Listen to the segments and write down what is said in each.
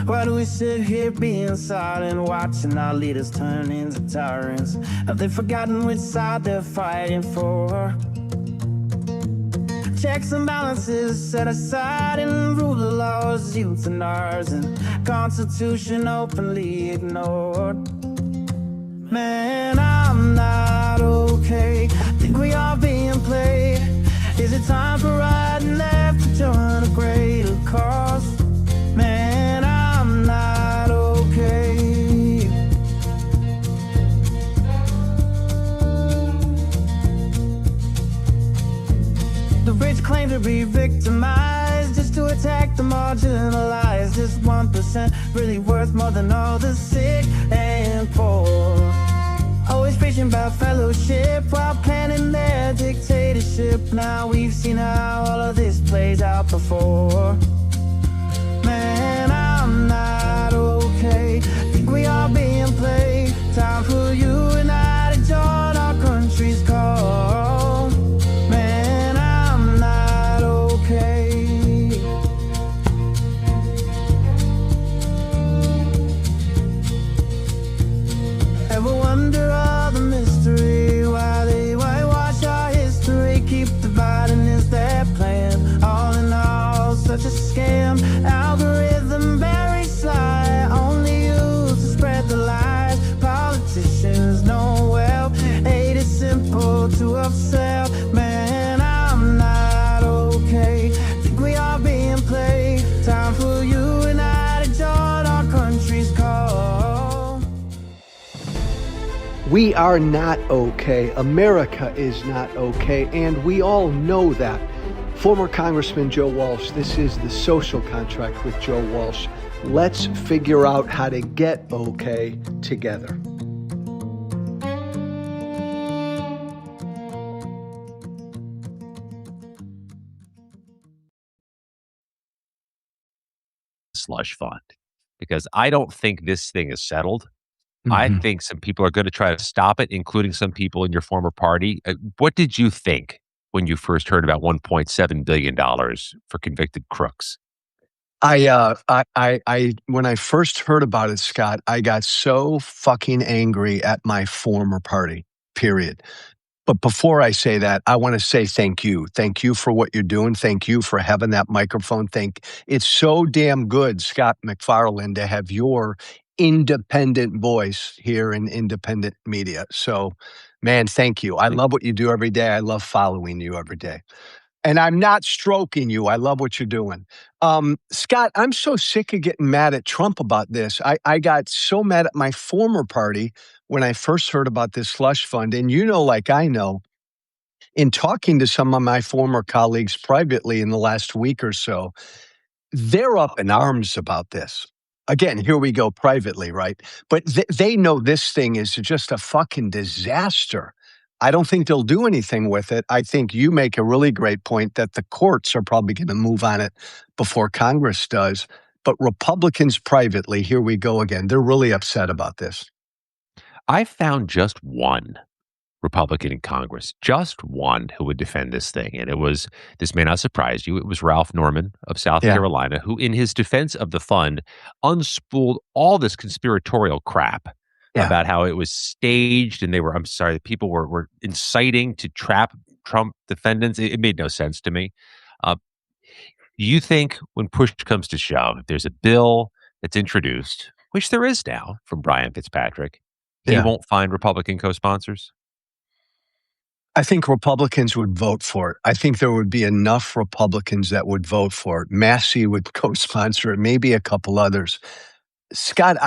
Why do we sit here being silent, watching our leaders turn into tyrants? Have they forgotten which side they're fighting for? Checks and balances set aside and rule of laws, youth and ours, and Constitution openly ignored. Man, I'm not okay. Think we are being played. Is it time for right and left to join a greater cause? Man, I'm not okay. The rich claim to be victimized just to attack the marginalized. Is 1% really worth more than all the sick and poor? Always preaching about fellowship while planning their dictatorship. Now we've seen how all of this plays out before. Man, I'm not okay. Think we are being played. Time for you and I to join our country's call. Man, I'm not okay. Ever wonder all the mystery, why they whitewash our history, keep dividing is their plan? All in all, such a scam. Algorithm very sly, only used to spread the lies. Politicians know well, hate is simple to upsell. Man, I'm not okay. Think we are being played. Time for you and I to join our country's call. We are not okay. America is not okay, and we all know that. Former Congressman Joe Walsh, this is The Social Contract with Joe Walsh. Let's figure out how to get okay together. Slush fund, because I don't think this thing is settled. I think some people are going to try to stop it, including some people in your former party. What did you think when you first heard about $1.7 billion for convicted crooks? When I first heard about it, Scott, I got so fucking angry at my former party, period. But before I say that, I want to say thank you. Thank you for what you're doing. Thank you for having that microphone. It's so damn good, Scott MacFarlane, to have your independent voice here in independent media. So, man, thank you. I love what you do every day. I love following you every day. And I'm not stroking you. I love what you're doing. Scott, I'm so sick of getting mad at Trump about this. I got so mad at my former party when I first heard about this slush fund. And you know, like I know, in talking to some of my former colleagues privately in the last week or so, they're up in arms about this. Again, here we go privately, right? But they know this thing is just a fucking disaster. I don't think they'll do anything with it. I think you make a really great point that the courts are probably going to move on it before Congress does. But Republicans privately, here we go again, they're really upset about this. I found just one Republican in Congress, just one who would defend this thing. And it was, this may not surprise you, it was Ralph Norman of South Carolina, who in his defense of the fund unspooled all this conspiratorial crap about how it was staged and people were inciting to trap Trump defendants. It made no sense to me. You think when push comes to shove, if there's a bill that's introduced, which there is now from Brian Fitzpatrick, he won't find Republican co-sponsors? I think Republicans would vote for it. I think there would be enough Republicans that would vote for it. Massey would co-sponsor it, maybe a couple others. Scott,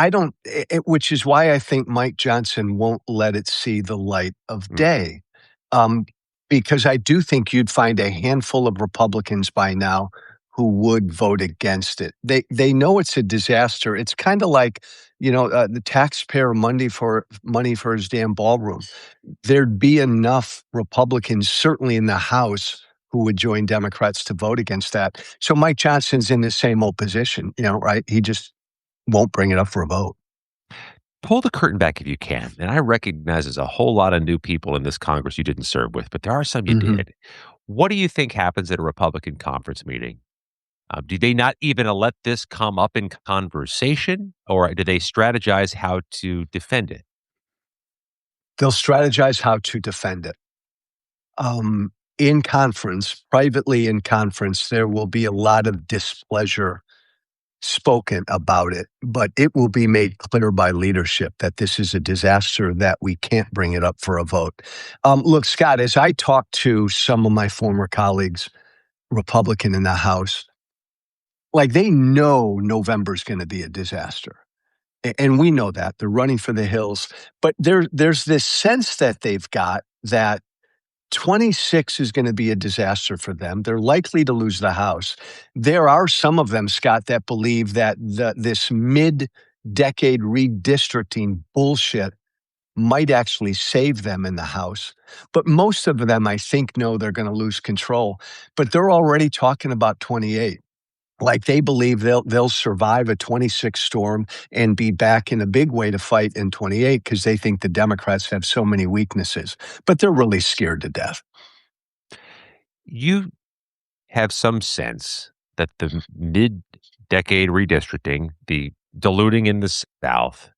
which is why I think Mike Johnson won't let it see the light of day. Because I do think you'd find a handful of Republicans by now who would vote against it. They know it's a disaster. It's kind of like, the taxpayer money for his damn ballroom. There'd be enough Republicans, certainly in the House, who would join Democrats to vote against that. So Mike Johnson's in the same old position, right? He just won't bring it up for a vote. Pull the curtain back if you can. And I recognize there's a whole lot of new people in this Congress you didn't serve with, but there are some you did. What do you think happens at a Republican conference meeting Do they not even let this come up in conversation, or do they strategize how to defend it? They'll strategize how to defend it. In conference, privately in conference, there will be a lot of displeasure spoken about it, but it will be made clear by leadership that this is a disaster, that we can't bring it up for a vote. Look, Scott, as I talk to some of my former colleagues, Republican in the House, like they know November's going to be a disaster. And we know that. They're running for the hills. But there's this sense that they've got that 26 is going to be a disaster for them. They're likely to lose the House. There are some of them, Scott, that believe that this mid-decade redistricting bullshit might actually save them in the House. But most of them, I think, know they're going to lose control. But they're already talking about 28. Like they believe they'll survive a 26 storm and be back in a big way to fight in 28 because they think the Democrats have so many weaknesses. But they're really scared to death. You have some sense that the mid-decade redistricting, the diluting in the South,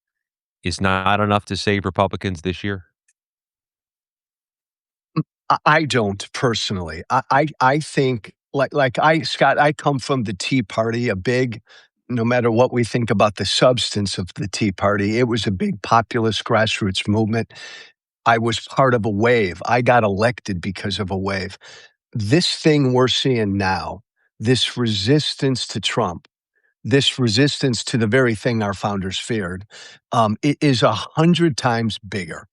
is not enough to save Republicans this year? I don't personally. I think Scott, I come from the Tea Party, no matter what we think about the substance of the Tea Party, it was a big populist grassroots movement. I was part of a wave. I got elected because of a wave. This thing we're seeing now, this resistance to Trump, this resistance to the very thing our founders feared, it is 100 times bigger.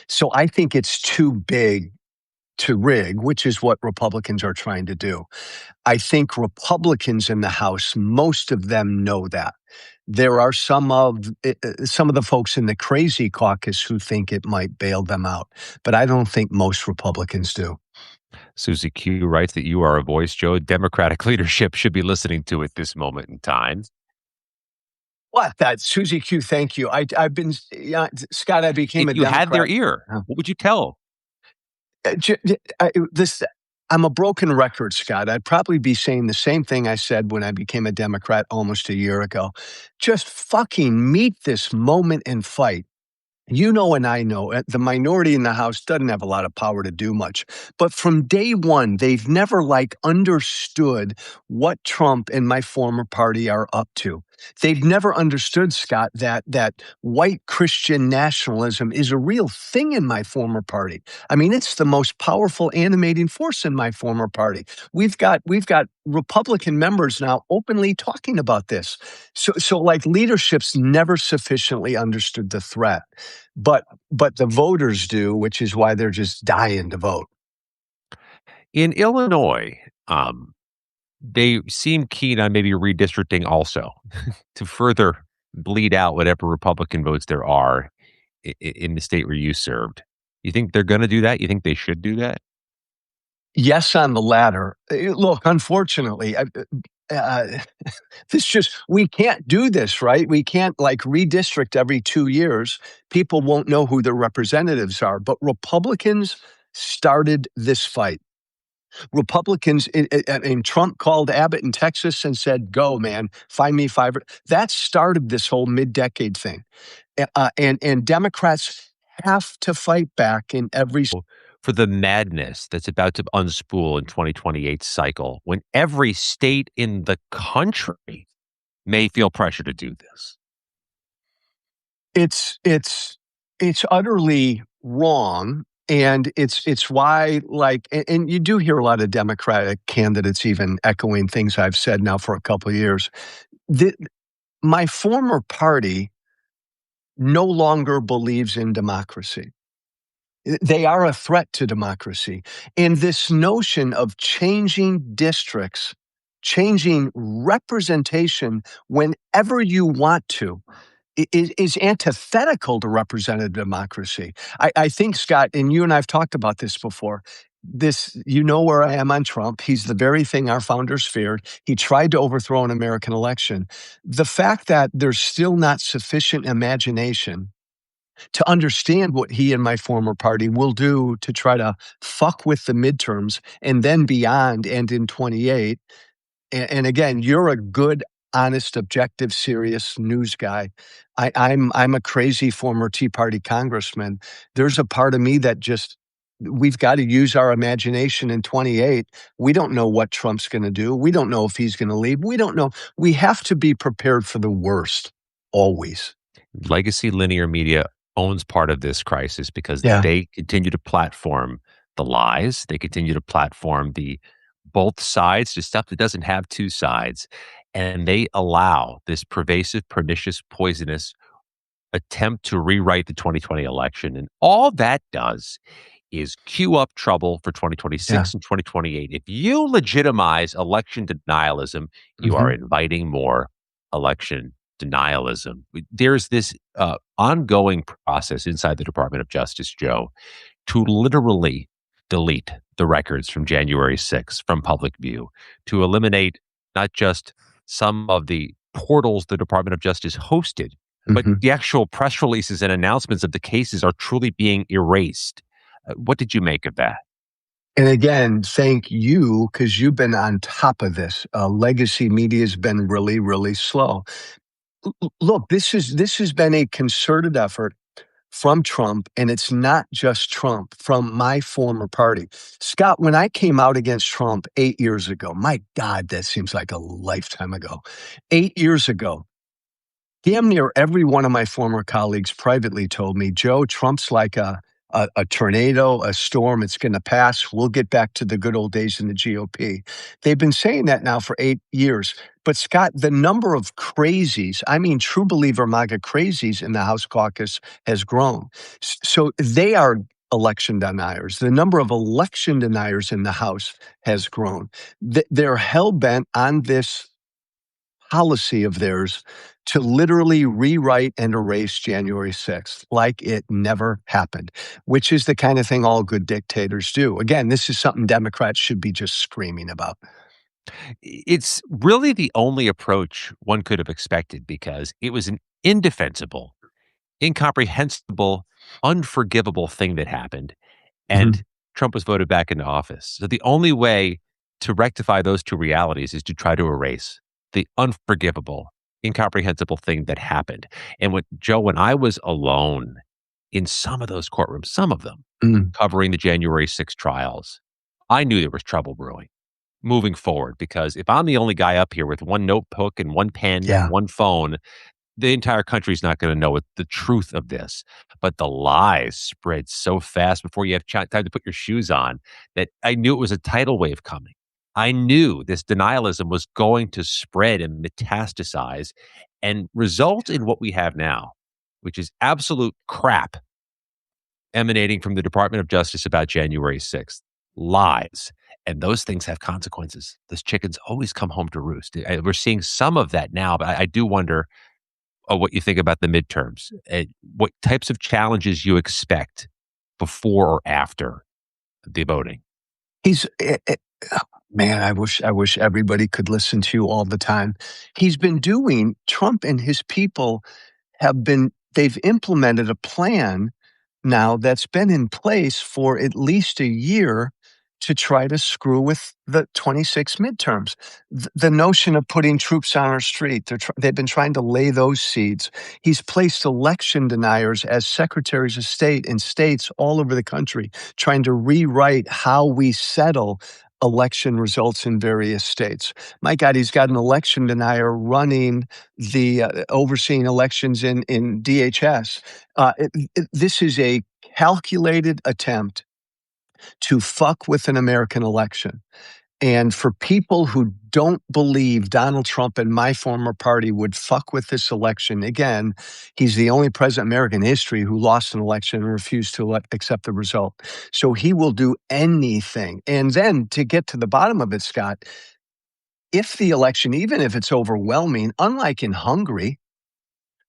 So I think it's too big to rig, which is what Republicans are trying to do. I think Republicans in the House, most of them know that. There are some of the folks in the crazy caucus who think it might bail them out, but I don't think most Republicans do. Susie Q writes that you are a voice, Joe, Democratic leadership should be listening to at this moment in time. What? That Susie Q, thank you. I've been, Scott, I became If a you Democrat. had their ear, what would you tell? I'm a broken record, Scott. I'd probably be saying the same thing I said when I became a Democrat almost a year ago. Just fucking meet this moment and fight. You know, and I know the minority in the House doesn't have a lot of power to do much. But from day one, they've never understood what Trump and my former party are up to. They've never understood, Scott, that white Christian nationalism is a real thing in my former party. I mean, it's the most powerful animating force in my former party. We've got Republican members now openly talking about this. So leadership's never sufficiently understood the threat. But the voters do, which is why they're just dying to vote. In Illinois, they seem keen on maybe redistricting also to further bleed out whatever Republican votes there are in the state where you served. You think they're going to do that? You think they should do that? Yes, on the latter. Look, unfortunately, we can't do this, right? We can't redistrict every 2 years. People won't know who their representatives are. But Republicans started this fight. Republicans, and Trump called Abbott in Texas and said, go, man, find me five. That started this whole mid-decade thing. And Democrats have to fight back in every. For the madness that's about to unspool in 2028 cycle, when every state in the country may feel pressure to do this. It's utterly wrong. And it's why, and you do hear a lot of Democratic candidates even echoing things I've said now for a couple of years. My former party no longer believes in democracy. They are a threat to democracy. And this notion of changing districts, changing representation whenever you want to, is antithetical to representative democracy. I think, Scott, and you and I have talked about this before, you know where I am on Trump. He's the very thing our founders feared. He tried to overthrow an American election. The fact that there's still not sufficient imagination to understand what he and my former party will do to try to fuck with the midterms and then beyond and in 28 And again, you're a good, honest, objective, serious news guy. I'm a crazy former Tea Party congressman. There's a part of me that just we've got to use our imagination in 28. We don't know what Trump's going to do. We don't know if he's going to leave. We don't know. We have to be prepared for the worst always. Legacy linear media owns part of this crisis because Yeah. they continue to platform the lies. They continue to platform the both sides, the stuff that doesn't have two sides. And they allow this pervasive, pernicious, poisonous attempt to rewrite the 2020 election. And all that does is cue up trouble for 2026 and 2028. If you legitimize election denialism, you are inviting more election denialism. There's this ongoing process inside the Department of Justice, Joe, to literally delete the records from January 6th from public view, to eliminate not just some of the portals the Department of Justice hosted, but the actual press releases and announcements of the cases are truly being erased. What did you make of that? And again, thank you, because you've been on top of this. Legacy media has been really, really slow. Look, this has been a concerted effort from Trump, and it's not just Trump, from my former party. Scott, when I came out against Trump 8 years ago, my God, that seems like a lifetime ago. 8 years ago, damn near every one of my former colleagues privately told me, Joe, Trump's like a tornado, a storm. It's going to pass. We'll get back to the good old days in the GOP. They've been saying that now for 8 years. But Scott, the number of crazies, I mean, true believer MAGA crazies in the House caucus has grown. So they are election deniers. The number of election deniers in the House has grown. They're hell-bent on this policy of theirs to literally rewrite and erase January 6th like it never happened, which is the kind of thing all good dictators do. Again, this is something Democrats should be just screaming about. It's really the only approach one could have expected because it was an indefensible, incomprehensible, unforgivable thing that happened. And Trump was voted back into office. So the only way to rectify those two realities is to try to erase the unforgivable, incomprehensible thing that happened. And when I was alone in some of those courtrooms, some of them covering the January 6th trials, I knew there was trouble brewing moving forward because if I'm the only guy up here with one notebook and one pen and one phone, the entire country's not going to know the truth of this. But the lies spread so fast before you have time to put your shoes on that I knew it was a tidal wave coming. I knew this denialism was going to spread and metastasize and result in what we have now, which is absolute crap emanating from the Department of Justice about January 6th. Lies. And those things have consequences. Those chickens always come home to roost. We're seeing some of that now, but I do wonder what you think about the midterms. What types of challenges you expect before or after the voting? Man, I wish everybody could listen to you all the time. Trump and his people they've implemented a plan now that's been in place for at least a year to try to screw with the 26 midterms. The notion of putting troops on our street, they've been trying to lay those seeds. He's placed election deniers as secretaries of state in states all over the country, trying to rewrite how we settle election results in various states. My God, he's got an election denier running overseeing elections in DHS. This is a calculated attempt to fuck with an American election. And for people who don't believe Donald Trump and my former party would fuck with this election, again, he's the only president in American history who lost an election and refused to accept the result. So he will do anything. And then to get to the bottom of it, Scott, if the election, even if it's overwhelming, unlike in Hungary,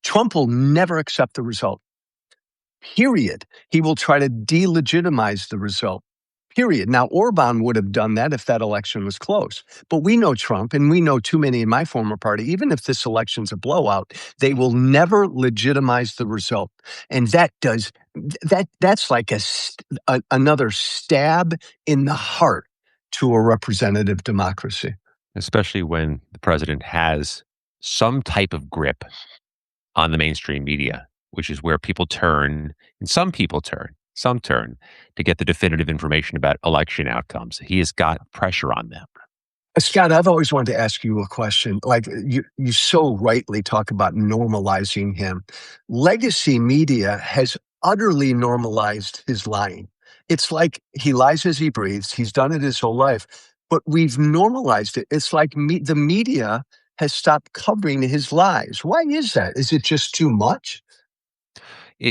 Trump will never accept the result. Period. He will try to delegitimize the result. Period. Now, Orban would have done that if that election was close. But we know Trump, and we know too many in my former party, even if this election's a blowout, they will never legitimize the result. And that's like another stab in the heart to a representative democracy. especially when the president has some type of grip on the mainstream media, which is where people turn, and some turn to get the definitive information about election outcomes. He has got pressure on them. Scott, I've always wanted to ask you a question. Like you so rightly talk about normalizing him. Legacy media has utterly normalized his lying. It's like he lies as he breathes. He's done it his whole life, but we've normalized it. It's like the media has stopped covering his lies. Why is that? Is it just too much?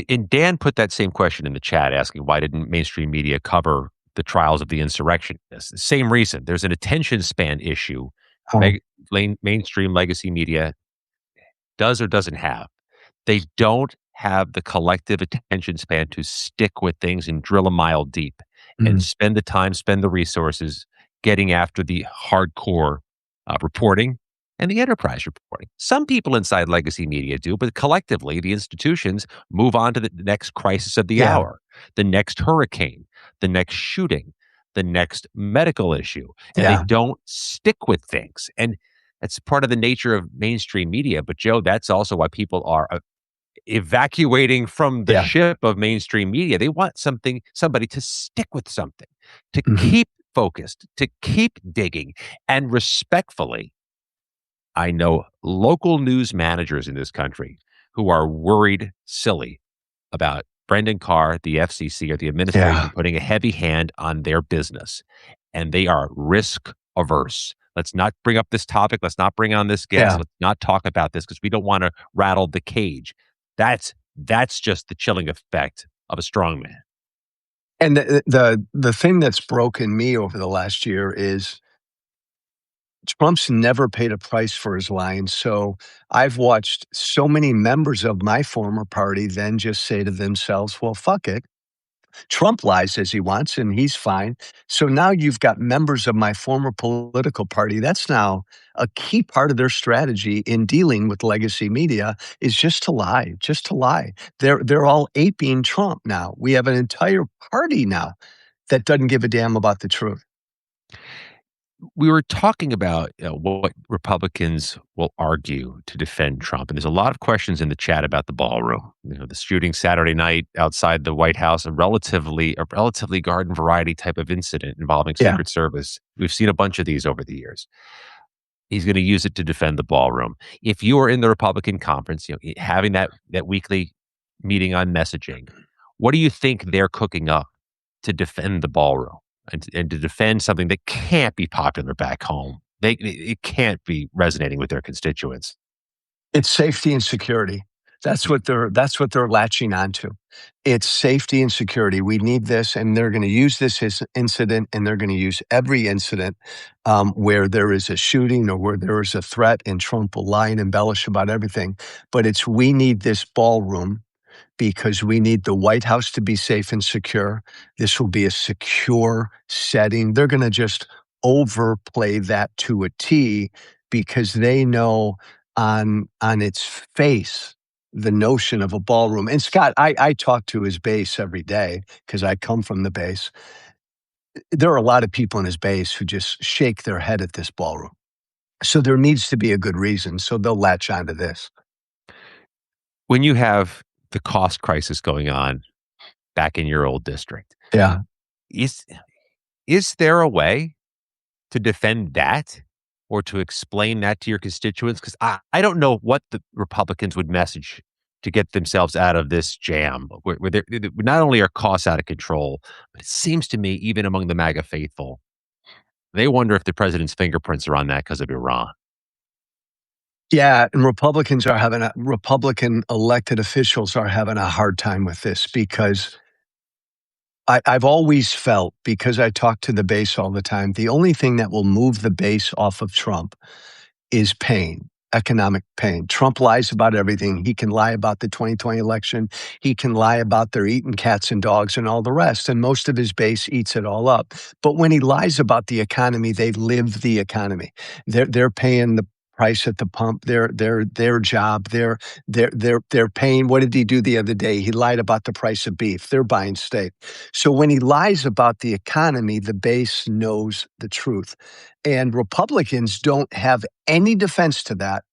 And Dan put that same question in the chat, asking why didn't mainstream media cover the trials of the insurrectionists? The same reason. There's an attention span issue. Oh, Mainstream legacy media does or doesn't have. They don't have the collective attention span to stick with things and drill a mile deep and mm, spend the time, spend the resources getting after the hardcore reporting and the enterprise reporting. Some people inside legacy media do, but collectively, the institutions move on to the next crisis of the yeah, hour, the next hurricane, the next shooting, the next medical issue, and they yeah, don't stick with things. And that's part of the nature of mainstream media. But Joe, that's also why people are evacuating from the yeah. ship of mainstream media. They want somebody to stick with something, to Mhm. keep focused, to keep digging. And respectfully, I know local news managers in this country who are worried silly about Brendan Carr, the FCC, or the administration Yeah, putting a heavy hand on their business. And they are risk averse. Let's not bring up this topic. Let's not bring on this guest. yeah. Let's not talk about this because we don't want to rattle the cage. That's just the chilling effect of a strong man. And the thing that's broken me over the last year is Trump's never paid a price for his lying. So I've watched so many members of my former party then just say to themselves, well, fuck it. Trump lies as he wants and he's fine. So now you've got members of my former political party. That's now a key part of their strategy in dealing with legacy media is just to lie, just to lie. They're all aping Trump now. We have an entire party now that doesn't give a damn about the truth. We were talking about what Republicans will argue to defend Trump, and there's a lot of questions in the chat about the ballroom. The shooting Saturday night outside the White House, a relatively garden variety type of incident involving Yeah. Secret Service. We've seen a bunch of these over the years. He's going to use it to defend the ballroom. If you are in the Republican conference, having that weekly meeting on messaging, what do you think they're cooking up to defend the ballroom and to defend something that can't be popular back home? It can't be resonating with their constituents. It's safety and security. That's what they're latching onto. It's safety and security. We need this, and they're going to use this incident, and they're going to use every incident where there is a shooting or where there is a threat, and Trump will lie and embellish about everything. But it's we need this ballroom because we need the White House to be safe and secure. This will be a secure setting. They're going to just overplay that to a T because they know on its face the notion of a ballroom. And Scott, I talk to his base every day because I come from the base. There are a lot of people in his base who just shake their head at this ballroom. So there needs to be a good reason. So they'll latch onto this. When you have the cost crisis going on back in your old district, Yeah. is is there a way to defend that or to explain that to your constituents? Because I don't know what the Republicans would message to get themselves out of this jam where not only are costs out of control, but it seems to me, even among the MAGA faithful, they wonder if the president's fingerprints are on that because of Iran. Yeah, and Republican elected officials are having a hard time with this because I've always felt, because I talk to the base all the time, the only thing that will move the base off of Trump is pain, economic pain. Trump lies about everything. He can lie about the 2020 election. He can lie about their eating cats and dogs and all the rest. And most of his base eats it all up. But when he lies about the economy, they live the economy. They're paying price at the pump, their job, they're paying. What did he do the other day? He lied about the price of beef. They're buying steak. So when he lies about the economy, the base knows the truth. And Republicans don't have any defense to that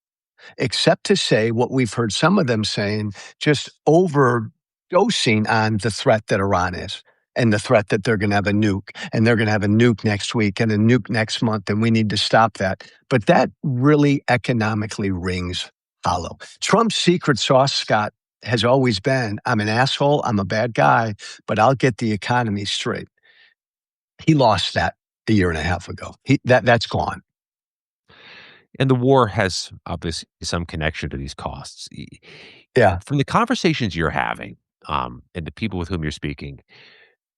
except to say what we've heard some of them saying, just overdosing on the threat that Iran is and the threat that they're going to have a nuke and they're going to have a nuke next week and a nuke next month. And we need to stop that. But that really economically rings hollow. Trump's secret sauce, Scott, has always been, I'm an asshole, I'm a bad guy, but I'll get the economy straight. He lost that a year and a half ago. That's gone. And the war has obviously some connection to these costs. Yeah. From the conversations you're having, and the people with whom you're speaking,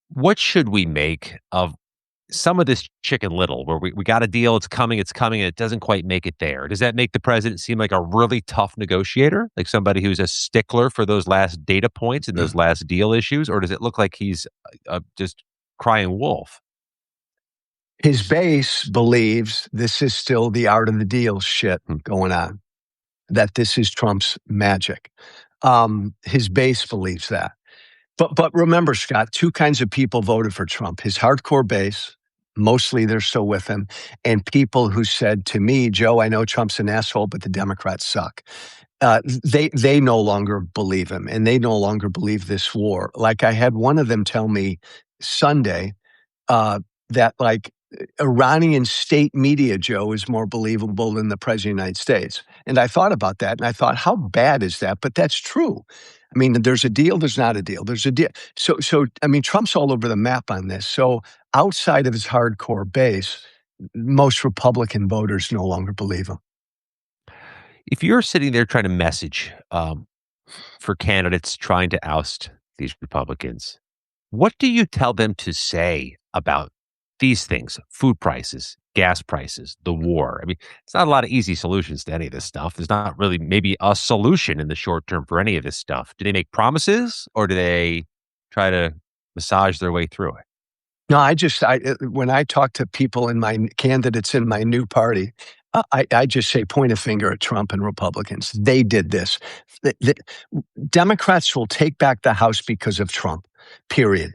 what should we make of some of this Chicken Little, where we got a deal, it's coming, and it doesn't quite make it there? Does that make the president seem like a really tough negotiator, like somebody who's a stickler for those last data points and those last deal issues, or does it look like he's just crying wolf? His base believes this is still the art of the deal shit going on, that this is Trump's magic. His base believes that. But remember, Scott, two kinds of people voted for Trump. His hardcore base, mostly they're still with him, and people who said to me, Joe, I know Trump's an asshole, but the Democrats suck. They no longer believe him, and they no longer believe this war. Like I had one of them tell me Sunday that like Iranian state media, Joe, is more believable than the president of the United States. And I thought about that, and I thought, how bad is that? But that's true. I mean, there's a deal, there's not a deal. There's a deal. So I mean, Trump's all over the map on this. So outside of his hardcore base, most Republican voters no longer believe him. If you're sitting there trying to message for candidates trying to oust these Republicans, what do you tell them to say about these things? Food prices, gas prices, the war. I mean, it's not a lot of easy solutions to any of this stuff. There's not really maybe a solution in the short term for any of this stuff. Do they make promises or do they try to massage their way through it? No, when I talk to people in my candidates in my new party, I just say point a finger at Trump and Republicans. They did this. The Democrats will take back the House because of Trump, period.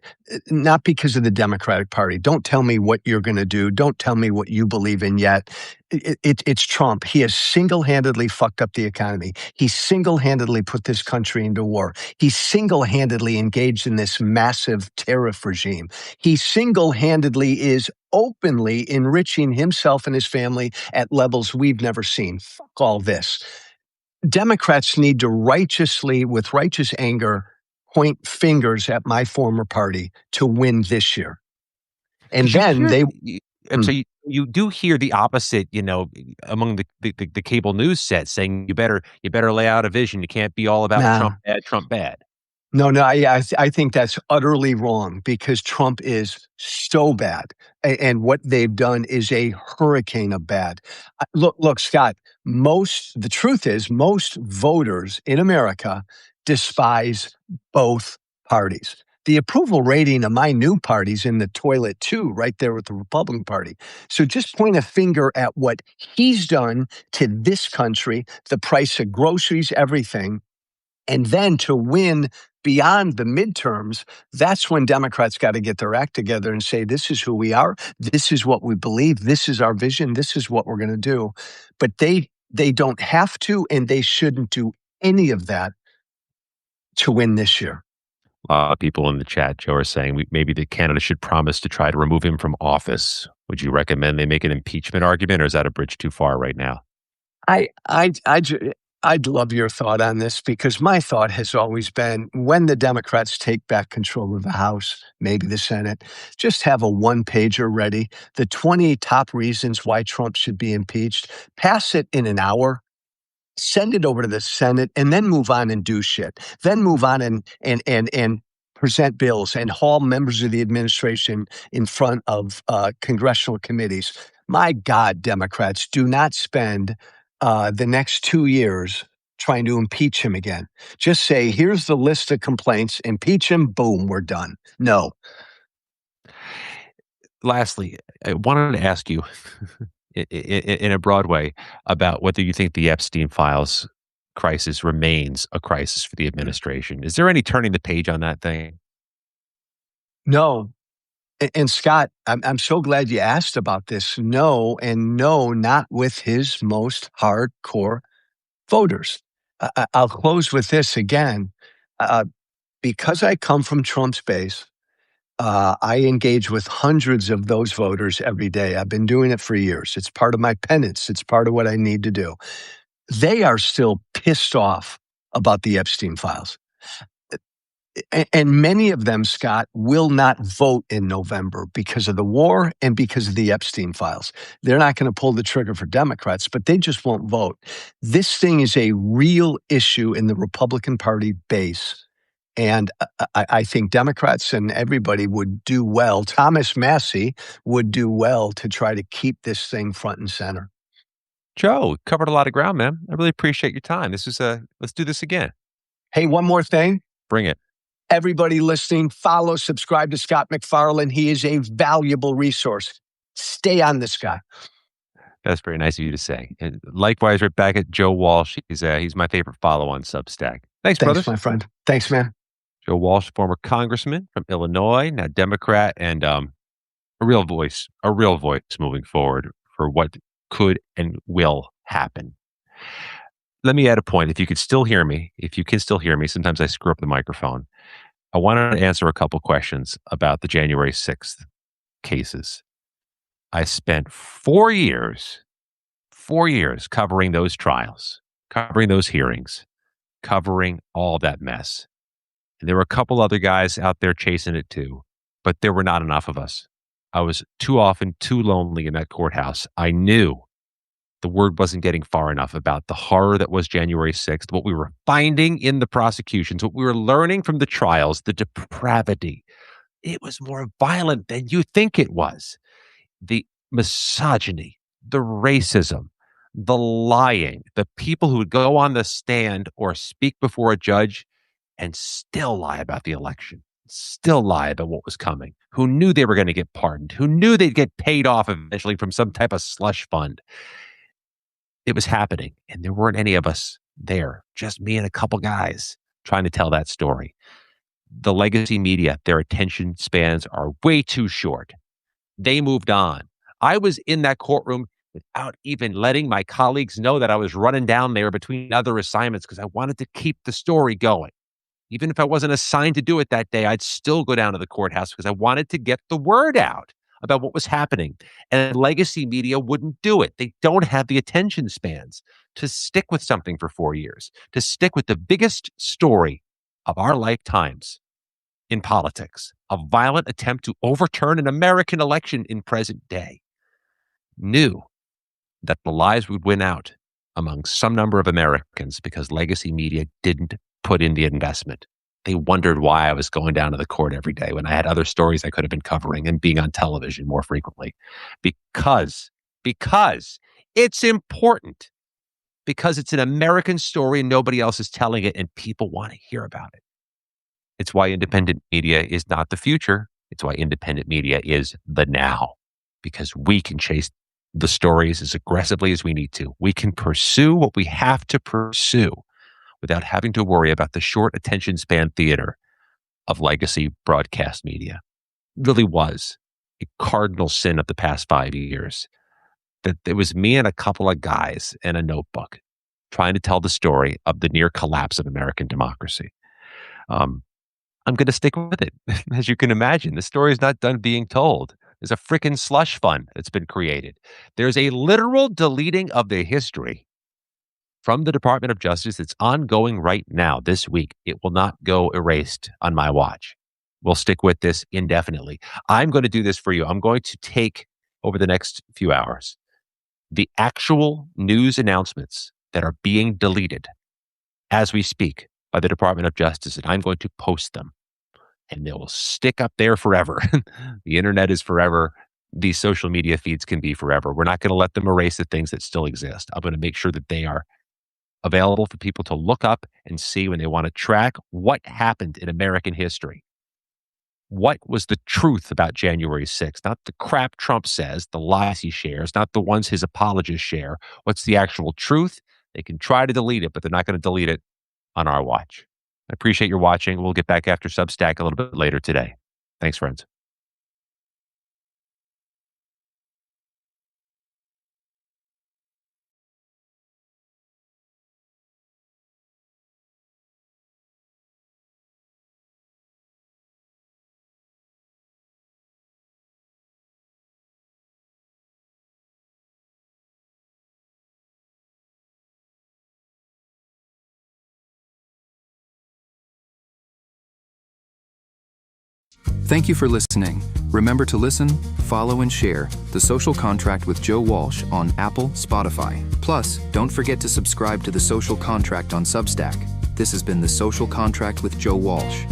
Not because of the Democratic Party. Don't tell me what you're going to do. Don't tell me what you believe in yet. It's Trump. He has single-handedly fucked up the economy. He single-handedly put this country into war. He single-handedly engaged in this massive tariff regime. He single-handedly is openly enriching himself and his family at levels we've never seen. Fuck all this. Democrats need to with righteous anger, point fingers at my former party to win this year. And then you do hear the opposite, among the cable news set saying you better lay out a vision. You can't be all about Trump bad. No, I think that's utterly wrong because Trump is so bad. And what they've done is a hurricane of bad. Look, Scott, the truth is most voters in America despise both parties. The approval rating of my new party's in the toilet too, right there with the Republican Party. So just point a finger at what he's done to this country, the price of groceries, everything. And then to win beyond the midterms, that's when Democrats got to get their act together and say, this is who we are. This is what we believe. This is our vision. This is what we're going to do. But they don't have to, and they shouldn't do any of that to win this year. A lot of people in the chat, Joe, are saying maybe the candidate should promise to try to remove him from office. Would you recommend they make an impeachment argument, or is that a bridge too far right now? I'd love your thought on this because my thought has always been when the Democrats take back control of the House, maybe the Senate, just have a one-pager ready. The 20 top reasons why Trump should be impeached, pass it in an hour, send it over to the Senate, and then move on and do shit. Then move on and present bills and haul members of the administration in front of congressional committees. My God, Democrats, do not spend the next 2 years trying to impeach him again. Just say, here's the list of complaints, impeach him, boom, we're done. No. Lastly, I wanted to ask you, in a broad way about whether you think the Epstein files crisis remains a crisis for the administration. Is there any turning the page on that thing? No. And Scott, I'm so glad you asked about this. No, and no, not with his most hardcore voters. I'll close with this again. Uh, because I come from Trump's base, I engage with hundreds of those voters every day. I've been doing it for years. It's part of my penance. It's part of what I need to do. They are still pissed off about the Epstein files. And many of them, Scott, will not vote in November because of the war and because of the Epstein files. They're not going to pull the trigger for Democrats, but they just won't vote. This thing is a real issue in the Republican Party base. And I think Democrats and everybody would do well. Thomas Massey would do well to try to keep this thing front and center. Joe, covered a lot of ground, man. I really appreciate your time. Let's do this again. Hey, one more thing. Bring it. Everybody listening, follow, subscribe to Scott MacFarlane. He is a valuable resource. Stay on this guy. That's very nice of you to say. And likewise, right back at Joe Walsh. He's my favorite follow on Substack. Thanks, brothers. My friend. Thanks, man. Joe Walsh, former congressman from Illinois, now Democrat, and a real voice moving forward for what could and will happen. Let me add a point. If you can still hear me, sometimes I screw up the microphone. I wanted to answer a couple questions about the January 6th cases. I spent 4 years covering those trials, covering those hearings, covering all that mess. And there were a couple other guys out there chasing it too, but there were not enough of us. I was too often too lonely in that courthouse. I knew the word wasn't getting far enough about the horror that was January 6th, what we were finding in the prosecutions, what we were learning from the trials, the depravity. It was more violent than you think it was. The misogyny, the racism, the lying, the people who would go on the stand or speak before a judge and still lie about the election, still lie about what was coming, who knew they were going to get pardoned, who knew they'd get paid off eventually from some type of slush fund. It was happening, and there weren't any of us there, just me and a couple guys trying to tell that story. The legacy media, their attention spans are way too short. They moved on. I was in that courtroom without even letting my colleagues know that I was running down there between other assignments because I wanted to keep the story going. Even if I wasn't assigned to do it that day, I'd still go down to the courthouse because I wanted to get the word out about what was happening. And legacy media wouldn't do it. They don't have the attention spans to stick with something for 4 years, to stick with the biggest story of our lifetimes in politics, a violent attempt to overturn an American election in present day. Knew that the lies would win out among some number of Americans because legacy media didn't put in the investment. They wondered why I was going down to the court every day when I had other stories I could have been covering and being on television more frequently. Because it's important. Because it's an American story and nobody else is telling it and people want to hear about it. It's why independent media is not the future. It's why independent media is the now. Because we can chase the stories as aggressively as we need to. We can pursue what we have to pursue without having to worry about the short attention span theater of legacy broadcast media. It really was a cardinal sin of the past 5 years that it was me and a couple of guys in a notebook trying to tell the story of the near collapse of American democracy. I'm going to stick with it. As you can imagine, the story is not done being told. There's a frickin' slush fund that's been created. There's a literal deleting of the history from the Department of Justice that's ongoing right now, this week. It will not go erased on my watch. We'll stick with this indefinitely. I'm going to do this for you. I'm going to take, over the next few hours, the actual news announcements that are being deleted as we speak by the Department of Justice, and I'm going to post them. And they will stick up there forever. The internet is forever. These social media feeds can be forever. We're not going to let them erase the things that still exist. I'm going to make sure that they are available for people to look up and see when they want to track what happened in American history. what was the truth about January 6th, not the crap Trump says, the lies he shares, not the ones his apologists share. What's the actual truth? They can try to delete it, but they're not going to delete it on our watch. I appreciate your watching. We'll get back after Substack a little bit later today. Thanks, friends. Thank you for listening. Remember to listen, follow, and share The Social Contract with Joe Walsh on Apple, Spotify. Plus, don't forget to subscribe to The Social Contract on Substack. This has been The Social Contract with Joe Walsh.